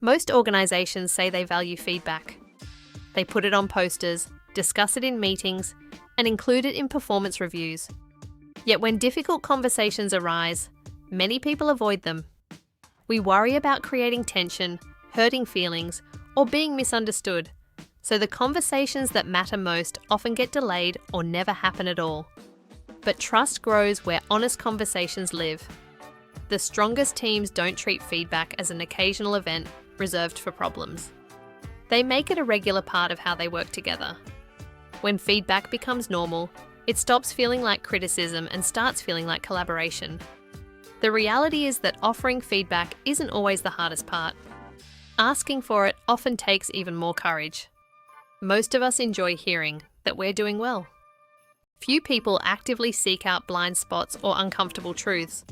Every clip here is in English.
Most organizations say they value feedback. They put it on posters, discuss it in meetings, and include it in performance reviews. Yet when difficult conversations arise, many people avoid them. We worry about creating tension, hurting feelings, or being misunderstood, so the conversations that matter most often get delayed or never happen at all. But trust grows where honest conversations live. The strongest teams don't treat feedback as an occasional event reserved for problems. They make it a regular part of how they work together. When feedback becomes normal, it stops feeling like criticism and starts feeling like collaboration. The reality is that offering feedback isn't always the hardest part. Asking for it often takes even more courage. Most of us enjoy hearing that we're doing well. Few people actively seek out blind spots or uncomfortable truths.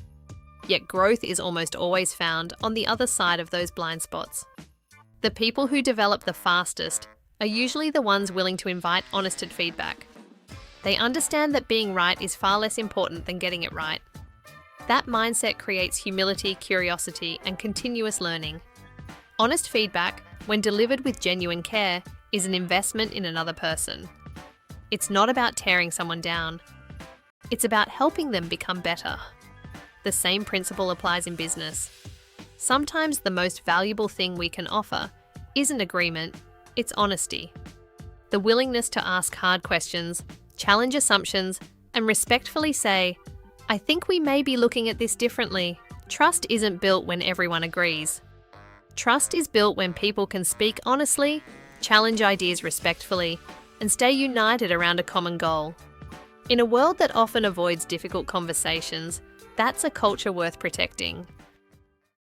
Yet growth is almost always found on the other side of those blind spots. The people who develop the fastest are usually the ones willing to invite honest feedback. They understand that being right is far less important than getting it right. That mindset creates humility, curiosity, and continuous learning. Honest feedback, when delivered with genuine care, is an investment in another person. It's not about tearing someone down. It's about helping them become better. The same principle applies in business. Sometimes the most valuable thing we can offer isn't agreement, it's honesty. The willingness to ask hard questions, challenge assumptions, and respectfully say, "I think we may be looking at this differently." Trust isn't built when everyone agrees. Trust is built when people can speak honestly, challenge ideas respectfully, and stay united around a common goal. In a world that often avoids difficult conversations, that's a culture worth protecting.